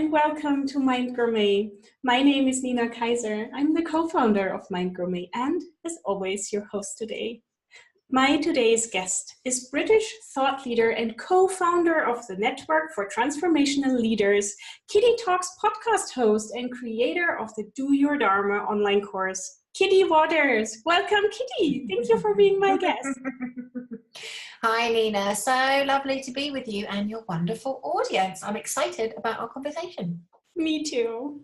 and welcome to Mind Gourmet. My name is Nina Kaiser. I'm the co-founder of Mind Gourmet and, as always, your host today. My today's guest is British thought leader and co-founder of the Network for Transformational Leaders, Kitty Talks podcast host and creator of the Do Your Dharma online course, Kitty Waters. Welcome, Kitty. Thank you for being my guest. Hi, Nina. So lovely to be with you and your wonderful audience. I'm excited about our conversation. Me too.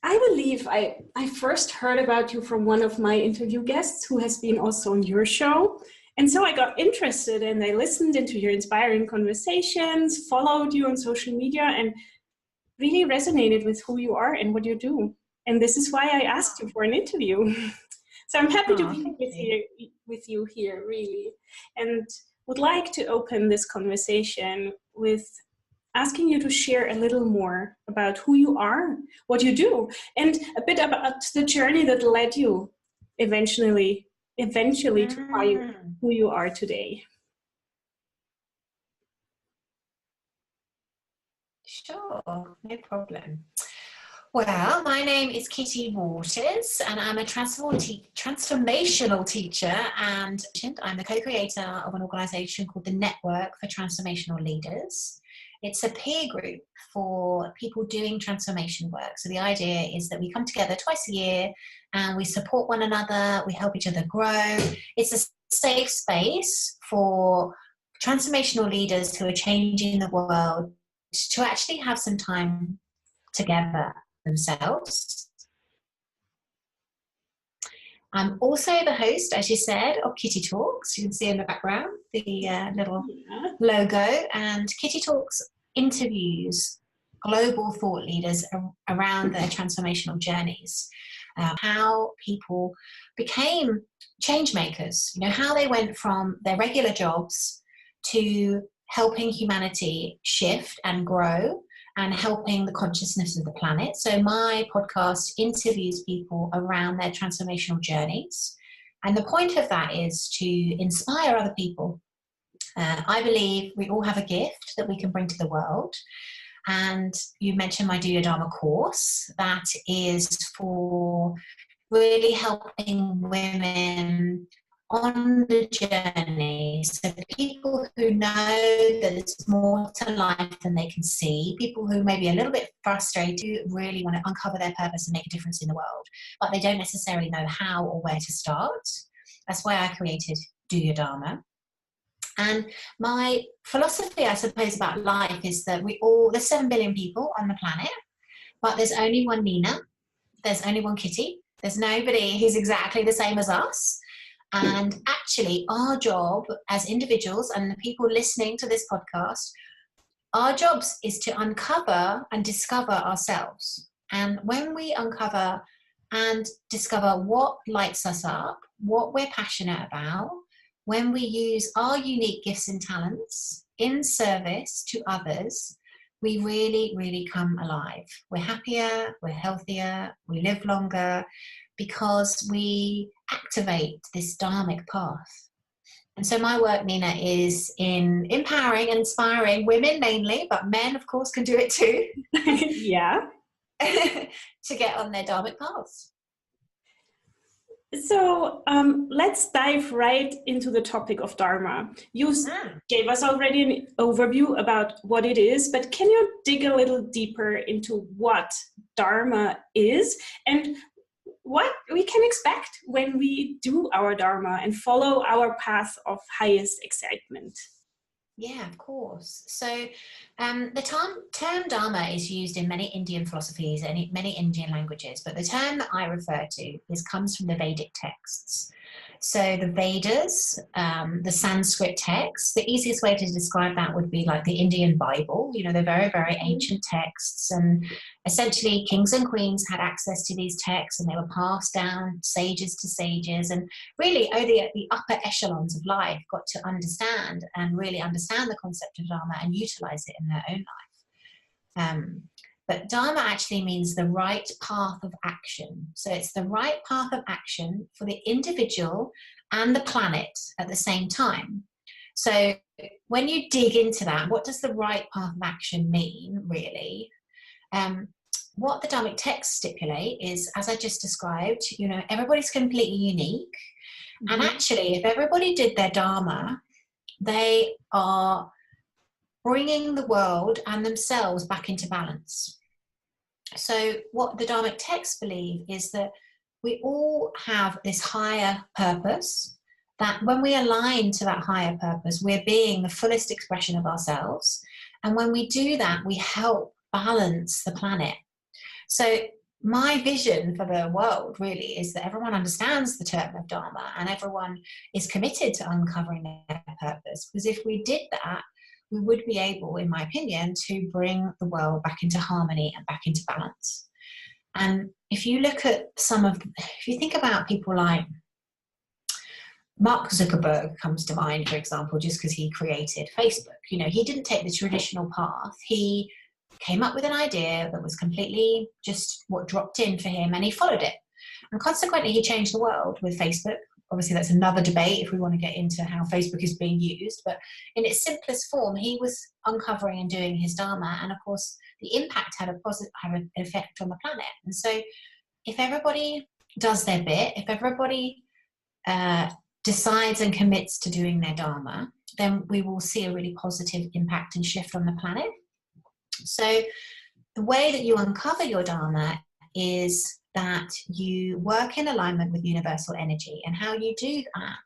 I believe I first heard about you from one of my interview guests who has been also on your show. And so I got interested and I listened into your inspiring conversations, followed you on social media, and really resonated with who you are and what you do. And this is why I asked you for an interview. So I'm happy to be with you here, really. And would like to open this conversation with asking you to share a little more about who you are, what you do, and a bit about the journey that led you eventually to who you are today. Sure, no problem. Well, my name is Kitty Waters and I'm a transformational teacher, and I'm the co-creator of an organisation called the Network for Transformational Leaders. It's a peer group for people doing transformation work. So the idea is that we come together twice a year and we support one another, we help each other grow. It's a safe space for transformational leaders who are changing the world to actually have some time together themselves. I'm also the host, as you said, of Kitty Talks. You can see in the background the little logo. And Kitty Talks interviews global thought leaders around their transformational journeys, how people became change makers, how they went from their regular jobs to helping humanity shift and grow and helping the consciousness of the planet. So my podcast interviews people around their transformational journeys. And the point of that is to inspire other people. I believe we all have a gift that we can bring to the world. And you mentioned my Do Your Dharma course. That is for really helping women on the journey, so people who know that there's more to life than they can see, people who may be a little bit frustrated, really want to uncover their purpose and make a difference in the world, but they don't necessarily know how or where to start. That's why I created Do Your Dharma. And my philosophy, I suppose, about life is that there's 7 billion people on the planet, but there's only one Nina, there's only one Kitty, there's nobody who's exactly the same as us. And actually, our job as individuals and the people listening to this podcast, our jobs is to uncover and discover ourselves. And when we uncover and discover what lights us up, what we're passionate about, when we use our unique gifts and talents in service to others, we really, really come alive. We're happier, we're healthier, we live longer, because we activate this dharmic path. And so my work, Nina, is in empowering and inspiring women mainly, but men, of course, can do it too. Yeah. To get on their dharmic paths. So let's dive right into the topic of Dharma. You gave us already an overview about what it is, but can you dig a little deeper into what Dharma is and what we can expect when we do our Dharma and follow our path of highest excitement? Yeah, of course. So the term Dharma is used in many Indian philosophies and many Indian languages, but the term that I refer to comes from the Vedic texts. So the Vedas, the Sanskrit texts, the easiest way to describe that would be like the Indian Bible. They're very, very ancient texts, and essentially kings and queens had access to these texts and they were passed down sages to sages, and really only the upper echelons of life got to understand the concept of Dharma and utilize it in their own life. But Dharma actually means the right path of action. So it's the right path of action for the individual and the planet at the same time. So when you dig into that, what does the right path of action mean, really? What the Dharmic texts stipulate is, as I just described, everybody's completely unique. And actually, if everybody did their Dharma, they are bringing the world and themselves back into balance. So what the Dharmic texts believe is that we all have this higher purpose, that when we align to that higher purpose, we're being the fullest expression of ourselves. And when we do that, we help balance the planet. So my vision for the world really is that everyone understands the term of Dharma and everyone is committed to uncovering their purpose. Because if we did that, we would be able, in my opinion, to bring the world back into harmony and back into balance. And if you look at if you think about people like Mark Zuckerberg comes to mind, for example, just because he created Facebook. He didn't take the traditional path. He came up with an idea that was completely just what dropped in for him, and he followed it. And consequently, he changed the world with Facebook. Obviously, that's another debate if we want to get into how Facebook is being used. But in its simplest form, he was uncovering and doing his Dharma. And of course, the impact had an effect on the planet. And so if everybody does their bit, if everybody decides and commits to doing their Dharma, then we will see a really positive impact and shift on the planet. So the way that you uncover your Dharma is that you work in alignment with universal energy. And how you do that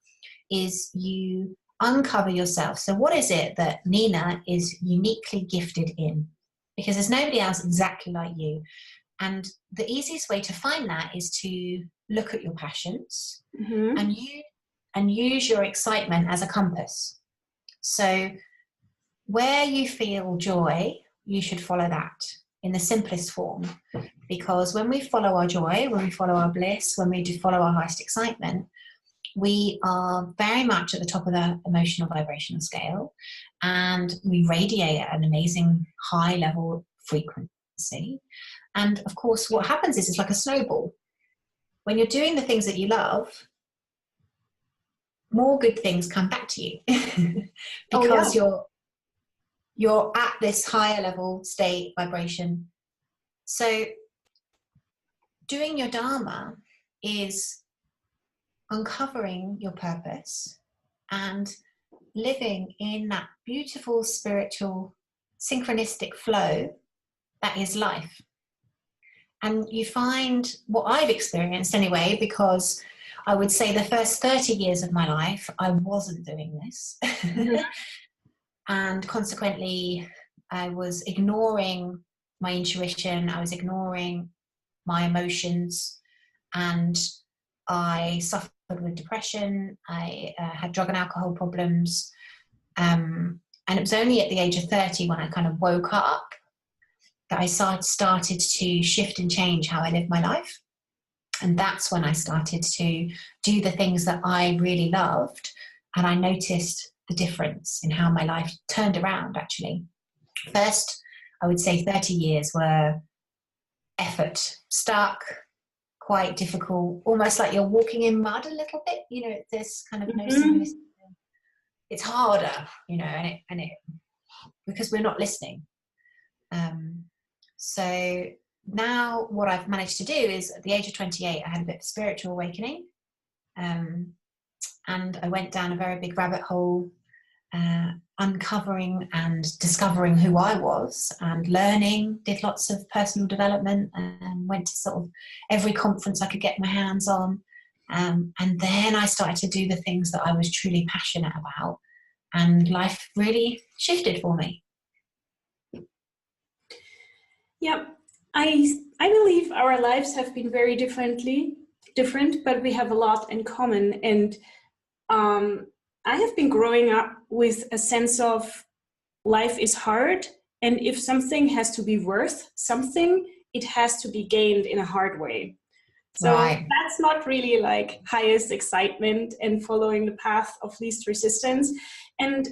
is you uncover yourself. So what is it that Nina is uniquely gifted in? Because there's nobody else exactly like you. And the easiest way to find that is to look at your passions and use your excitement as a compass. So where you feel joy, you should follow that in the simplest form. Because when we follow our joy, when we follow our bliss, when we do follow our highest excitement, we are very much at the top of the emotional vibrational scale, and we radiate at an amazing high level frequency. And of course, what happens is it's like a snowball. When you're doing the things that you love, more good things come back to you because you're at this higher level state vibration. So doing your Dharma is uncovering your purpose and living in that beautiful spiritual synchronistic flow that is life. And you find, what I've experienced anyway, because I would say the first 30 years of my life, I wasn't doing this. And consequently, I was ignoring my intuition, I was ignoring my emotions, and I suffered with depression, I had drug and alcohol problems, and it was only at the age of 30 when I kind of woke up that I started to shift and change how I live my life. And that's when I started to do the things that I really loved, and I noticed the difference in how my life turned around, actually. First, I would say 30 years were effort, stuck, quite difficult, almost like you're walking in mud a little bit, there's kind of no simplicity. It's harder, and it because we're not listening. So now what I've managed to do is, at the age of 28, I had a bit of a spiritual awakening. And I went down a very big rabbit hole, uncovering and discovering who I was, and learning, did lots of personal development, and went to sort of every conference I could get my hands on. And then I started to do the things that I was truly passionate about, and life really shifted for me. Yeah, I believe our lives have been very different, but we have a lot in common. And I have been growing up with a sense of life is hard, and if something has to be worth something, it has to be gained in a hard way. So That's not really like highest excitement and following the path of least resistance. And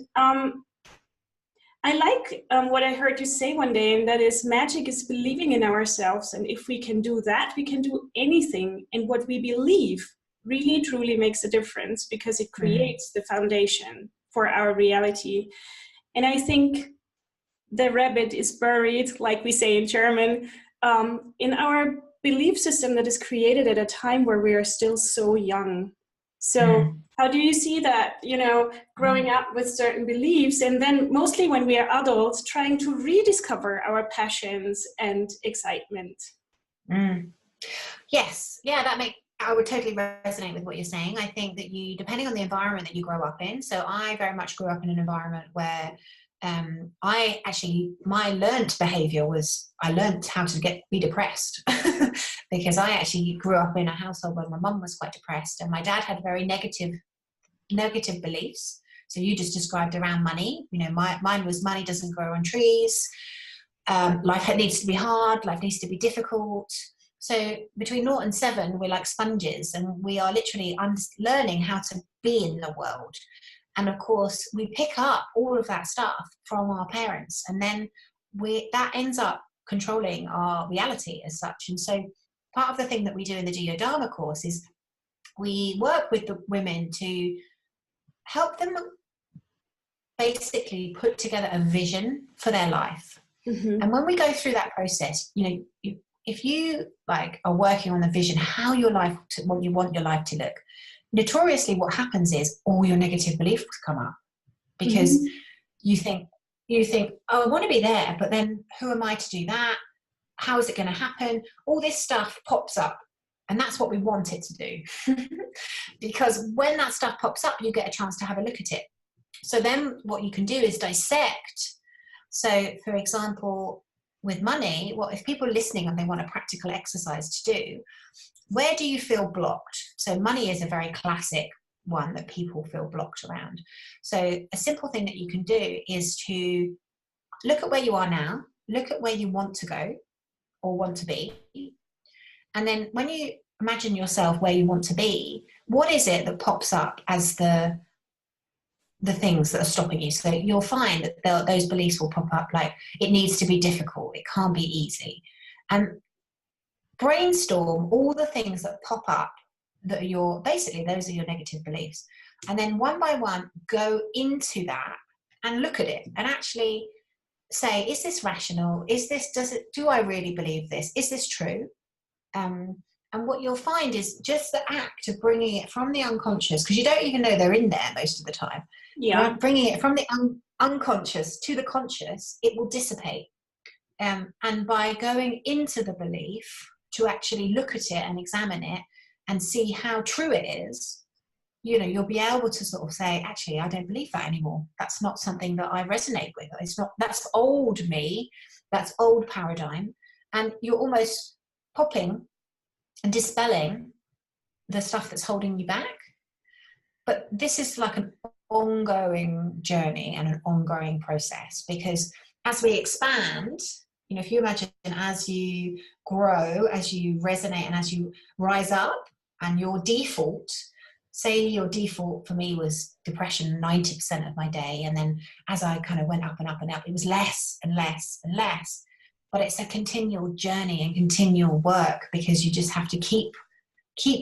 I like what I heard you say one day, and that is magic is believing in ourselves. And if we can do that, we can do anything. And what we believe really truly makes a difference, because it creates the foundation for our reality. And I think the rabbit is buried, like we say in German, in our belief system that is created at a time where we are still so young. So how do you see that, growing up with certain beliefs, and then mostly when we are adults, trying to rediscover our passions and excitement? Yes. Yeah, I would totally resonate with what you're saying. I think that depending on the environment that you grow up in, so I very much grew up in an environment where my learned behavior was, I learned how to be depressed because I actually grew up in a household where my mum was quite depressed and my dad had very negative beliefs. So you just described around money. Mine was money doesn't grow on trees. Life needs to be hard. Life needs to be difficult. So between 0 and 7, we're like sponges and we are literally learning how to be in the world. And of course, we pick up all of that stuff from our parents, and then that ends up controlling our reality as such. And so part of the thing that we do in the Do Your Dharma course is we work with the women to help them basically put together a vision for their life. And when we go through that process, if you are working on the vision, what you want your life to look, notoriously what happens is all your negative beliefs come up because you think, oh, I want to be there, but then who am I to do that? How is it going to happen? All this stuff pops up, and that's what we want it to do. Because when that stuff pops up, you get a chance to have a look at it. So then what you can do is dissect. So for example, with money, if people are listening and they want a practical exercise to do, where do you feel blocked? So money is a very classic one that people feel blocked around. So a simple thing that you can do is to look at where you are now, look at where you want to go or want to be. And then when you imagine yourself where you want to be, what is it that pops up as the things that are stopping you? So you'll find that those beliefs will pop up like, it needs to be difficult, it can't be easy. And brainstorm all the things that pop up that are basically those are your negative beliefs. And then one by one, go into that and look at it and actually say, is this rational? Do I really believe this? Is this true? And what you'll find is just the act of bringing it from the unconscious, because you don't even know they're in there most of the time. Yeah. Bringing it from the unconscious to the conscious, it will dissipate. And by going into the belief to actually look at it and examine it and see how true it is, you'll be able to sort of say, actually, I don't believe that anymore. That's not something that I resonate with. That's old me, that's old paradigm. And you're almost popping and dispelling the stuff that's holding you back. But this is like an ongoing journey and an ongoing process, because as we expand, if you imagine as you grow, as you resonate and as you rise up, and your default for me was depression 90% of my day, and then as I kind of went up and up and up, it was less and less and less. But it's a continual journey and continual work, because you just have to keep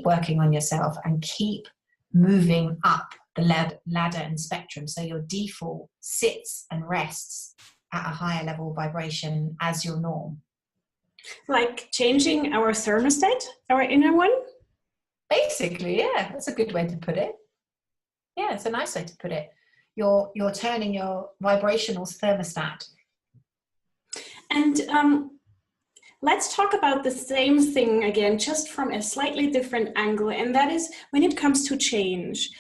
working on yourself and keep moving up the ladder and spectrum, so your default sits and rests at a higher level vibration as your norm. Like changing our thermostat, our inner one? Basically, yeah, that's a good way to put it. Yeah, it's a nice way to put it. You're turning your vibrational thermostat. And let's talk about the same thing again, just from a slightly different angle, and that is when it comes to change.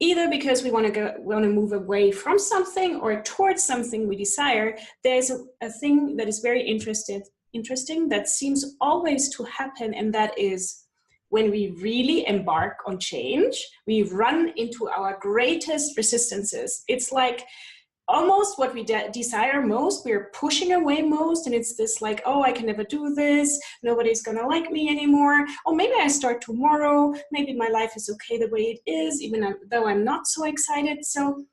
Either because we want to move away from something or towards something we desire, there's a thing that is very interesting that seems always to happen, and that is when we really embark on change, we run into our greatest resistances. It's like almost what we desire most, we're pushing away most, and it's this like, oh, I can never do this, nobody's gonna like me anymore, or maybe I start tomorrow, maybe my life is okay the way it is, even though I'm not so excited. So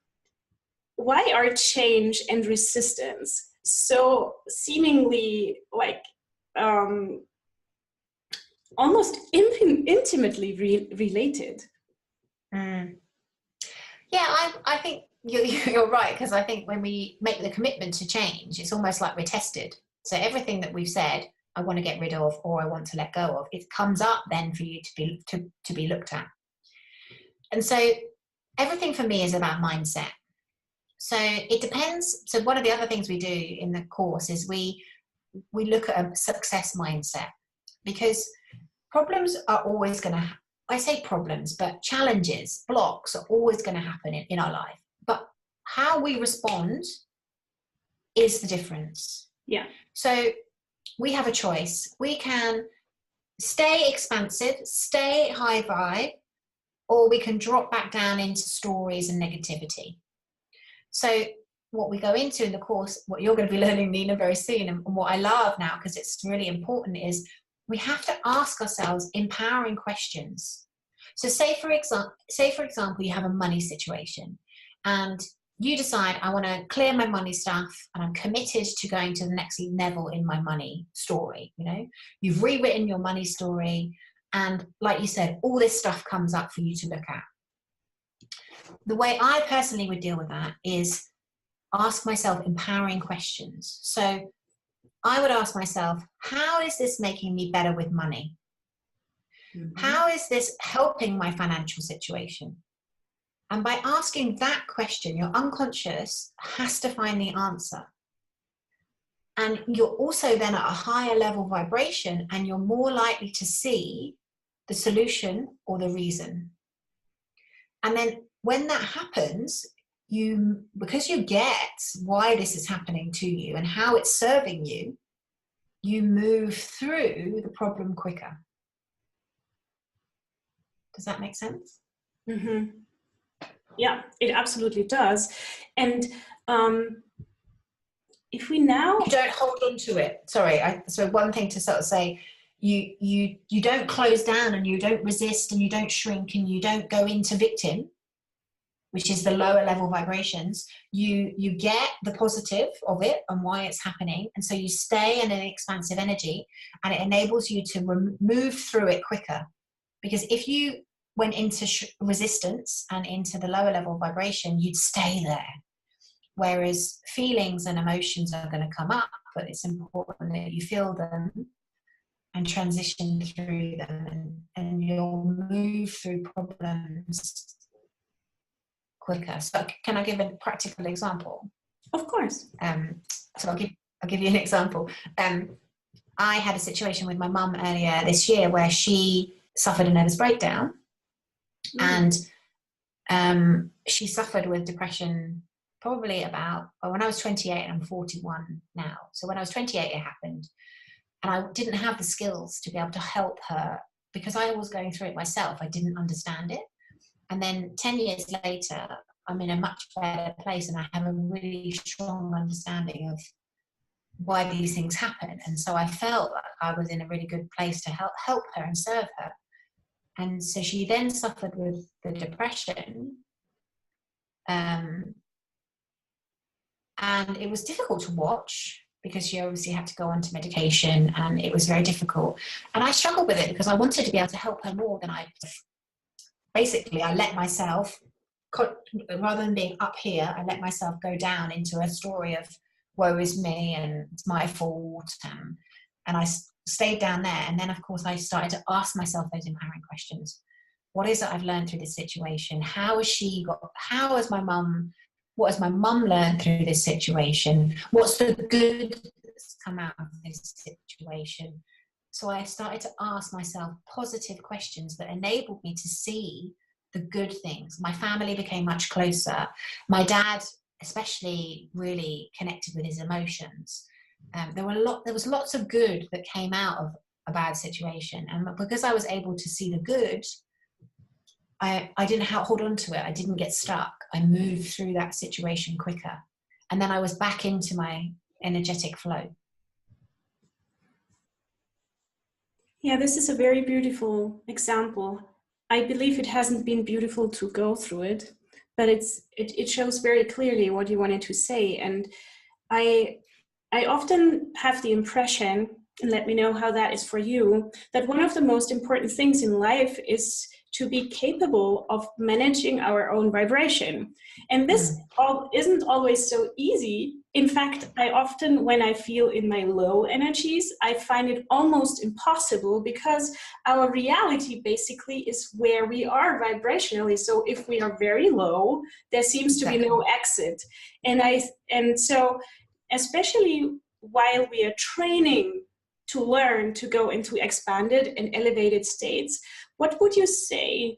why are change and resistance so seemingly like almost intimately related? Yeah, I think you're right, because I think when we make the commitment to change, it's almost like we're tested. So everything that we've said, I want to get rid of or I want to let go of, it comes up then for you to be looked at. And so everything for me is about mindset. So it depends. So one of the other things we do in the course is we look at a success mindset, because problems are always going to, I say problems, but challenges, blocks are always going to happen in our life. But how we respond is the difference. Yeah. So we have a choice. We can stay expansive, stay high vibe, or we can drop back down into stories and negativity. So what we go into in the course, what you're going to be learning, Nina, very soon, and what I love now, because it's really important, is we have to ask ourselves empowering questions. So say for example, you have a money situation and you decide, I want to clear my money stuff and I'm committed to going to the next level in my money story. You know, you've rewritten your money story, and like you said, all this stuff comes up for you to look at. The way I personally would deal with that is ask myself empowering questions. So I would ask myself, how is this making me better with money? Mm-hmm. How is this helping my financial situation? And by asking that question, your unconscious has to find the answer. And you're also then at a higher level vibration, and you're more likely to see the solution or the reason. And then when that happens, because you get why this is happening to you and how it's serving you, you move through the problem quicker. Does that make sense? Mm-hmm. Yeah, it absolutely does. And if we now... You don't hold on to it. Sorry, so one thing to sort of say, you don't close down and you don't resist and you don't shrink and you don't go into victim, which is the lower level vibrations. You get the positive of it and why it's happening. And so you stay in an expansive energy, and it enables you to move through it quicker. Because if you went into resistance and into the lower level vibration, you'd stay there. Whereas feelings and emotions are going to come up, but it's important that you feel them and transition through them, and you'll move through problems quicker. So can I give a practical example? Of course. So I'll give you an example. I had a situation with my mum earlier this year where she suffered a nervous breakdown. And she suffered with depression probably when I was 28, and I'm 41 now. So when I was 28, it happened. And I didn't have the skills to be able to help her because I was going through it myself. I didn't understand it. And then 10 years later, I'm in a much better place, and I have a really strong understanding of why these things happen. And so I felt like I was in a really good place to help her and serve her. And so she then suffered with the depression. And it was difficult to watch because she obviously had to go onto medication, and it was very difficult. And I struggled with it because I wanted to be able to help her more than basically, I let myself, rather than being up here, I let myself go down into a story of woe is me and it's my fault. And I stayed down there. And then, of course, I started to ask myself those empowering questions. What is it I've learned through this situation? What has my mum learned through this situation? What's the good that's come out of this situation? So I started to ask myself positive questions that enabled me to see the good things. My family became much closer. My dad, especially, really connected with his emotions. There was lots of good that came out of a bad situation. And because I was able to see the good, I didn't hold on to it. I didn't get stuck. I moved through that situation quicker. And then I was back into my energetic flow. Yeah, this is a very beautiful example. I believe it hasn't been beautiful to go through it, but it shows very clearly what you wanted to say. And I often have the impression, and let me know how that is for you, that one of the most important things in life is to be capable of managing our own vibration. And this isn't always so easy. In fact, I often, when I feel in my low energies, I find it almost impossible, because our reality basically is where we are vibrationally. So if we are very low, there seems to be no exit. And so especially while we are training to learn to go into expanded and elevated states, what would you say,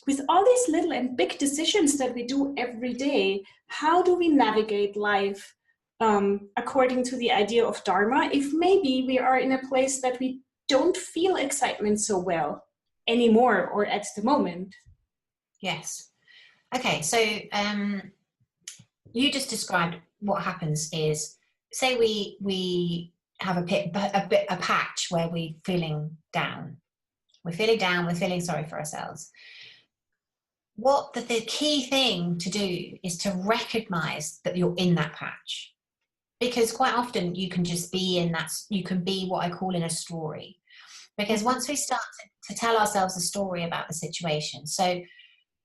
with all these little and big decisions that we do every day, how do we navigate life according to the idea of Dharma, if maybe we are in a place that we don't feel excitement so well anymore, or at the moment? Yes. Okay, so you just described what happens is, say we have a patch where we're feeling down. We're feeling sorry for ourselves. What the key thing to do is to recognize that you're in that patch. Because quite often you can just be in that, you can be what I call in a story. Because once we start to tell ourselves a story about the situation, so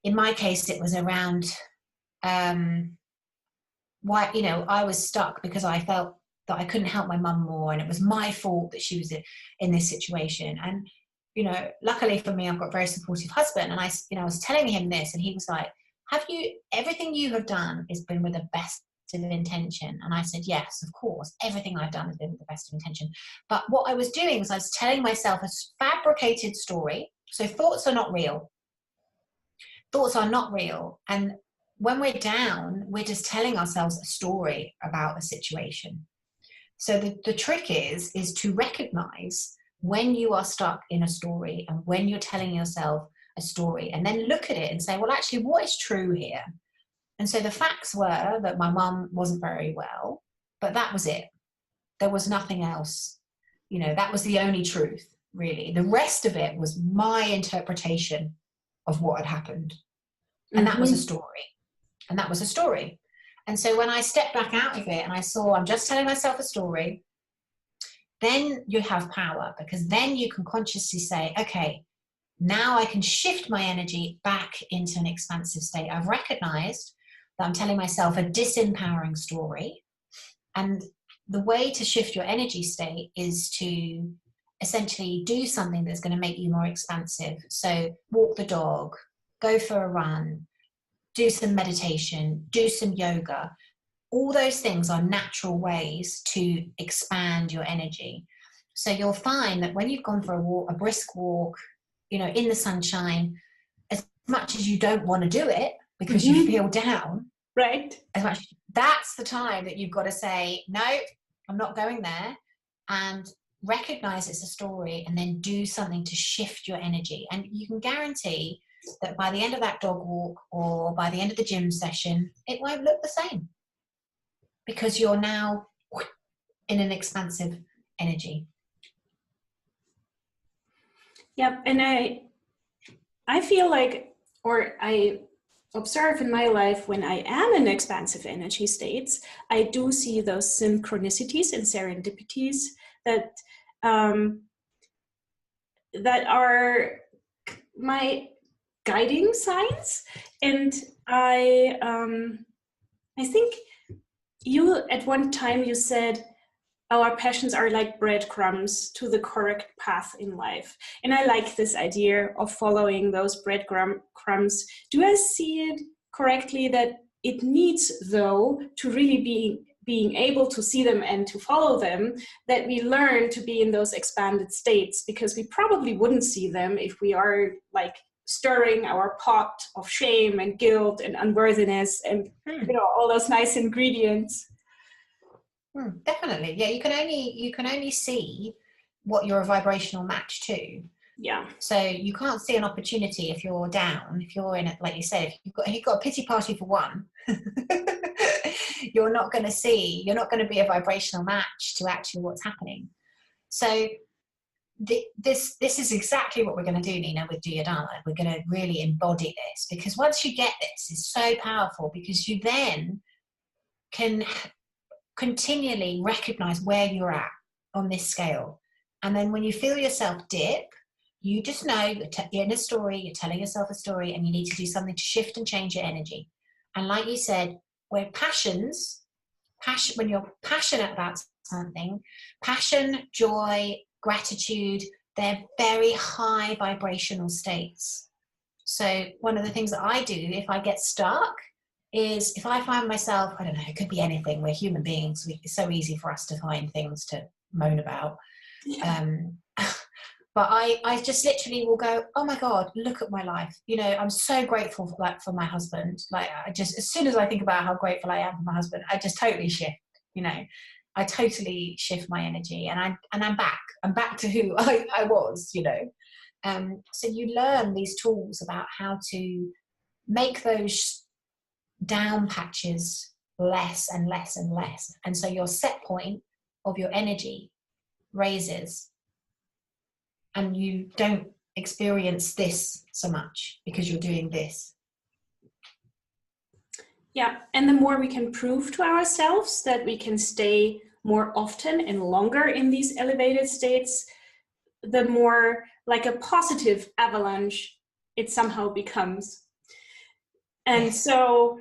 in my case, it was around why, you know, I was stuck because I felt that I couldn't help my mum more, and it was my fault that she was in this situation. And, you know, luckily for me, I've got a very supportive husband, and I was telling him this, and he was like, everything you have done has been with the best of intention? And I said, yes, of course, everything I've done has been with the best of intention. But what I was doing was I was telling myself a fabricated story. So thoughts are not real. Thoughts are not real. And when we're down, we're just telling ourselves a story about a situation. So the trick is to recognize when you are stuck in a story and when you're telling yourself a story, and then look at it and say, well, actually, what is true here? And so the facts were that my mum wasn't very well, but that was it. There was nothing else. You know, that was the only truth, really. The rest of it was my interpretation of what had happened. And that was a story. And that was a story. And so when I stepped back out of it and I saw I'm just telling myself a story, then you have power, because then you can consciously say, okay, now I can shift my energy back into an expansive state. I've recognized that I'm telling myself a disempowering story. And the way to shift your energy state is to essentially do something that's going to make you more expansive. So walk the dog, go for a run, do some meditation, do some yoga. All those things are natural ways to expand your energy. So you'll find that when you've gone for a brisk walk, you know, in the sunshine, as much as you don't want to do it because you feel down, right? That's the time that you've got to say, no, I'm not going there, and recognize it's a story, and then do something to shift your energy. And you can guarantee that by the end of that dog walk or by the end of the gym session, it won't look the same, because you're now in an expansive energy. Yep. And I feel like, or I observe in my life, when I am in expansive energy states, I do see those synchronicities and serendipities that that are my guiding signs. And I think you, at one time you said, our passions are like breadcrumbs to the correct path in life. And I like this idea of following those breadcrumbs. Do I see it correctly, that it needs, though, to really being able to see them and to follow them, that we learn to be in those expanded states? Because we probably wouldn't see them if we are like stirring our pot of shame and guilt and unworthiness and you know, all those nice ingredients. Definitely. Yeah, you can only see what you're a vibrational match to. Yeah. So you can't see an opportunity if you're down, if you're in it, like you said, if you've got a pity party for one, you're not going to be a vibrational match to actually what's happening. So this is exactly what we're going to do, Nina, with Do Your Dharma. We're going to really embody this, because once you get this, it's so powerful, because you then can continually recognize where you're at on this scale. And then when you feel yourself dip, You just know you're in a story, you're telling yourself a story, and you need to do something to shift and change your energy. And like you said, when you're passionate about something, passion, joy, gratitude, they're very high vibrational states. So one of the things that I do if I get stuck is if I find myself, I don't know, it could be anything. We're human beings. It's so easy for us to find things to moan about. Yeah. But I just literally will go, oh my God, look at my life. You know, I'm so grateful for my husband. Like, I just, as soon as I think about how grateful I am for my husband, I just totally shift, you know. I totally shift my energy, and I'm back. I'm back to who I was, you know. So you learn these tools about how to make those down patches less and less and less. And so your set point of your energy raises, and you don't experience this so much because you're doing this. Yeah, and the more we can prove to ourselves that we can stay more often and longer in these elevated states, the more like a positive avalanche it somehow becomes. And Yes. so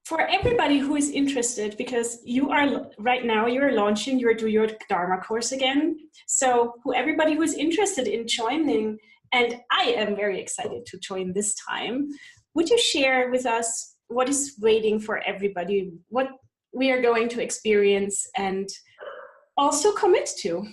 for everybody who is interested, because you are right now, you're launching your Do Your Dharma course again. So everybody who is interested in joining, and I am very excited to join this time, would you share with us what is waiting for everybody, what we are going to experience and also commit to?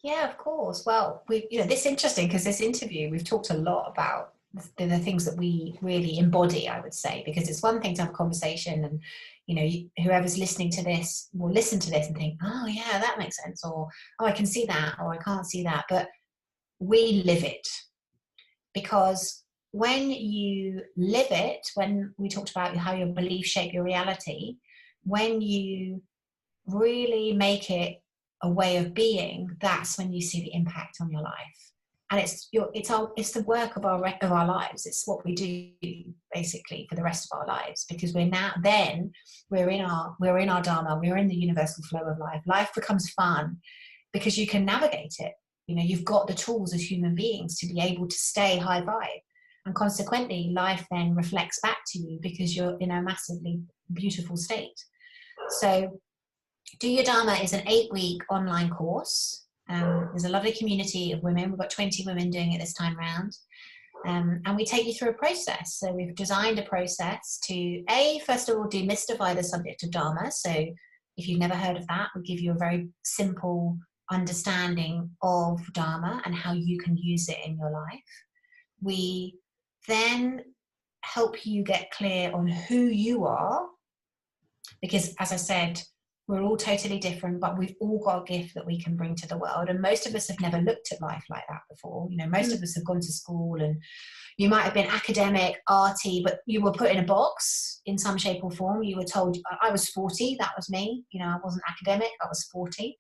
Yeah, of course. Well, this is interesting because this interview, we've talked a lot about the things that we really embody, I would say, because it's one thing to have a conversation and, you know, whoever's listening to this will listen to this and think, oh yeah, that makes sense. Or, oh, I can see that, or I can't see that. But we live it, because when you live it, when we talked about how your beliefs shape your reality, when you really make it a way of being, that's when you see the impact on your life. And it's the work of our lives. It's what we do basically for the rest of our lives, because we're in our dharma, we're in the universal flow of life. Life becomes fun because you can navigate it. You know, you've got the tools as human beings to be able to stay high vibe, and consequently life then reflects back to you because you're in a massively beautiful state. So Do Your Dharma is an 8-week online course. There's a lovely community of women. We've got 20 women doing it this time round. And we take you through a process. So we've designed a process to, first of all, demystify the subject of Dharma. So if you've never heard of that, we'll give you a very simple understanding of Dharma and how you can use it in your life. We then help you get clear on who you are, because, as I said, we're all totally different, but we've all got a gift that we can bring to the world. And most of us have never looked at life like that before. You know, most of us have gone to school, and you might have been academic, arty, but you were put in a box in some shape or form. You were told, I was sporty, that was me. You know, I wasn't academic, I was sporty.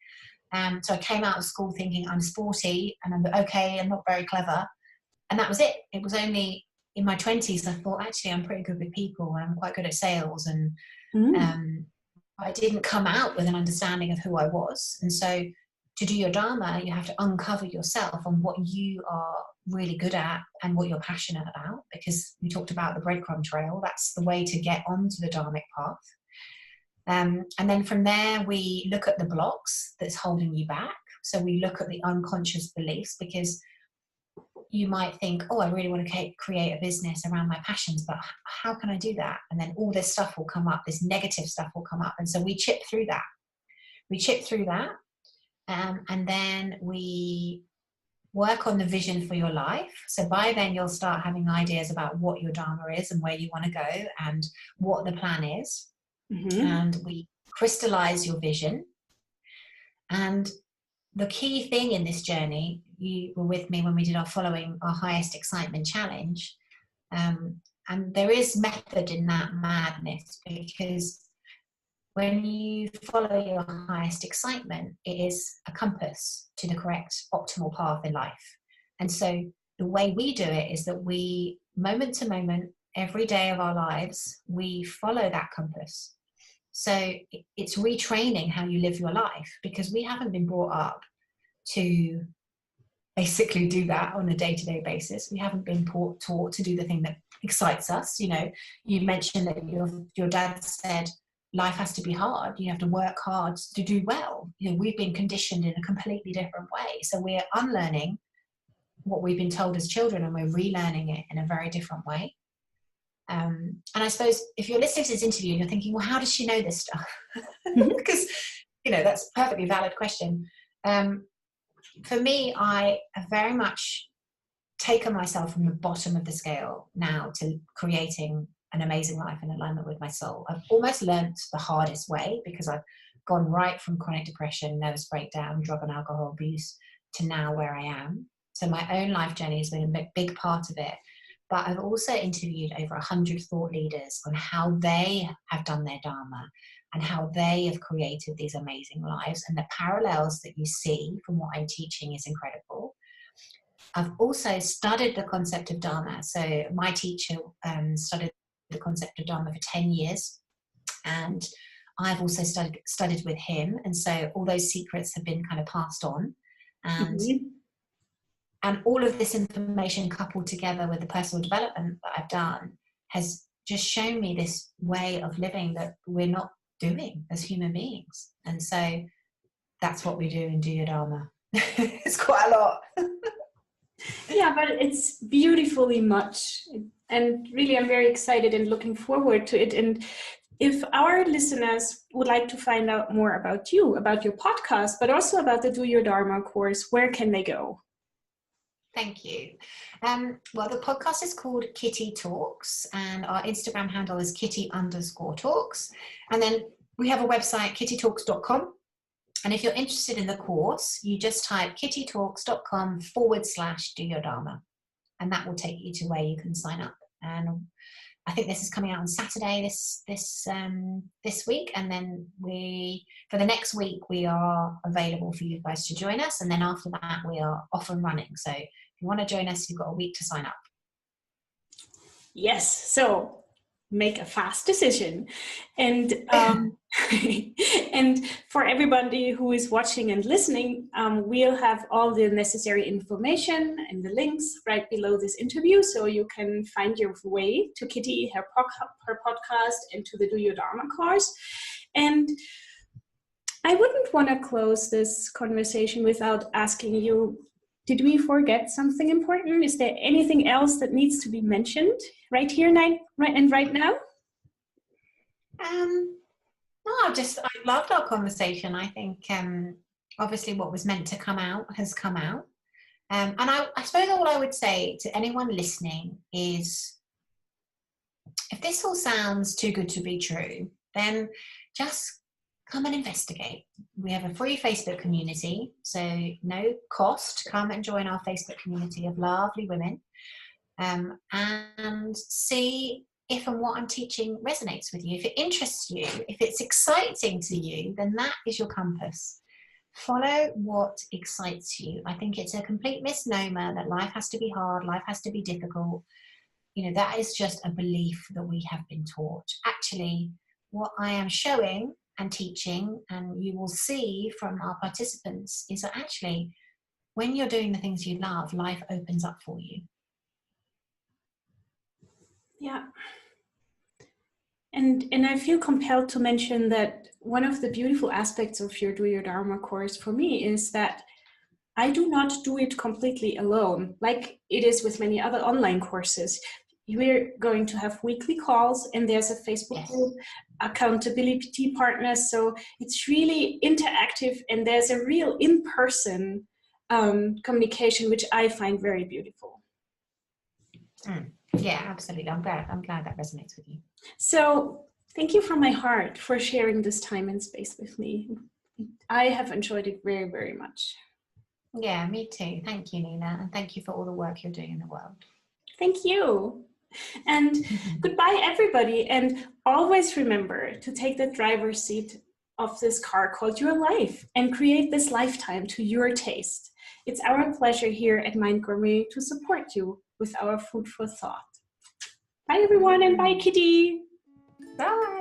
So I came out of school thinking I'm sporty and I'm okay, I'm not very clever. And that was it. It was only in my 20s I thought, actually, I'm pretty good with people and I'm quite good at sales. And I didn't come out with an understanding of who I was. And so to do your Dharma, you have to uncover yourself on what you are really good at and what you're passionate about, because we talked about the breadcrumb trail. That's the way to get onto the Dharmic path. And then from there, we look at the blocks that's holding you back. So we look at the unconscious beliefs, because you might think, oh, I really want to create a business around my passions, but how can I do that? And then all this stuff will come up, this negative stuff will come up. And so we chip through that. And then we work on the vision for your life. So by then you'll start having ideas about what your Dharma is and where you want to go and what the plan is. And we crystallize your vision. And the key thing in this journey, you were with me when we did our highest excitement challenge. And there is method in that madness, because when you follow your highest excitement, it is a compass to the correct optimal path in life. And so the way we do it is that we, moment to moment, every day of our lives, we follow that compass. So it's retraining how you live your life, because we haven't been brought up to basically do that on a day-to-day basis. We haven't been taught to do the thing that excites us. You know, you mentioned that your dad said life has to be hard. You have to work hard to do well. You know, we've been conditioned in a completely different way. So we're unlearning what we've been told as children, and we're relearning it in a very different way. And I suppose if you're listening to this interview and you're thinking, well, how does she know this stuff? Because, you know, that's a perfectly valid question. For me, I have very much taken myself from the bottom of the scale now to creating an amazing life in alignment with my soul. I've almost learnt the hardest way, because I've gone right from chronic depression, nervous breakdown, drug and alcohol abuse to now where I am. So my own life journey has been a big part of it. But I've also interviewed over 100 thought leaders on how they have done their Dharma and how they have created these amazing lives, and the parallels that you see from what I'm teaching is incredible. I've also studied the concept of Dharma. So my teacher studied the concept of Dharma for 10 years, and I've also studied with him. And so all those secrets have been kind of passed on. And all of this information coupled together with the personal development that I've done has just shown me this way of living that we're not doing as human beings. And so that's what we do in Do Your Dharma. It's quite a lot. Yeah, but it's beautifully much. And really, I'm very excited and looking forward to it. And if our listeners would like to find out more about you, about your podcast, but also about the Do Your Dharma course, where can they go? Thank you. Well, the podcast is called Kitty Talks, and our Instagram handle is kitty_talks. And then we have a website, kittytalks.com. And if you're interested in the course, you just type kittytalks.com/Do Your Dharma. And that will take you to where you can sign up. And I think this is coming out on Saturday this week. And then for the next week, we are available for you guys to join us. And then after that, we are off and running. So if you want to join us, you've got a week to sign up. Yes. So make a fast decision. And and for everybody who is watching and listening, we'll have all the necessary information and the links right below this interview, so you can find your way to Kitty, her podcast, and to the Do Your Dharma course. And I wouldn't want to close this conversation without asking you, did we forget something important? Is there anything else that needs to be mentioned right here, right now? No, I loved our conversation. I think obviously what was meant to come out has come out. And I suppose all I would say to anyone listening is, if this all sounds too good to be true, then just come and investigate. We have a free Facebook community, so no cost. Come and join our Facebook community of lovely women, and see if and what I'm teaching resonates with you. If it interests you, if it's exciting to you, then that is your compass. Follow what excites you. I think it's a complete misnomer that life has to be hard, life has to be difficult. You know, that is just a belief that we have been taught. Actually, what I am showing and teaching, and you will see from our participants, is that actually when you're doing the things you love, life opens up for you. Yeah. And I feel compelled to mention that one of the beautiful aspects of your Do Your Dharma course for me is that I do not do it completely alone, like it is with many other online courses. We're going to have weekly calls, and there's a Facebook group, accountability partners. So it's really interactive, and there's a real in-person communication, which I find very beautiful. Yeah, absolutely. I'm glad that resonates with you. So thank you from my heart for sharing this time and space with me. I have enjoyed it very, very much. Yeah, me too. Thank you, Nina. And thank you for all the work you're doing in the world. Thank you. And goodbye, everybody. And always remember to take the driver's seat of this car called your life and create this lifetime to your taste. It's our pleasure here at Mind Gourmet to support you with our food for thought. Bye, everyone, and bye, Kitty. Bye.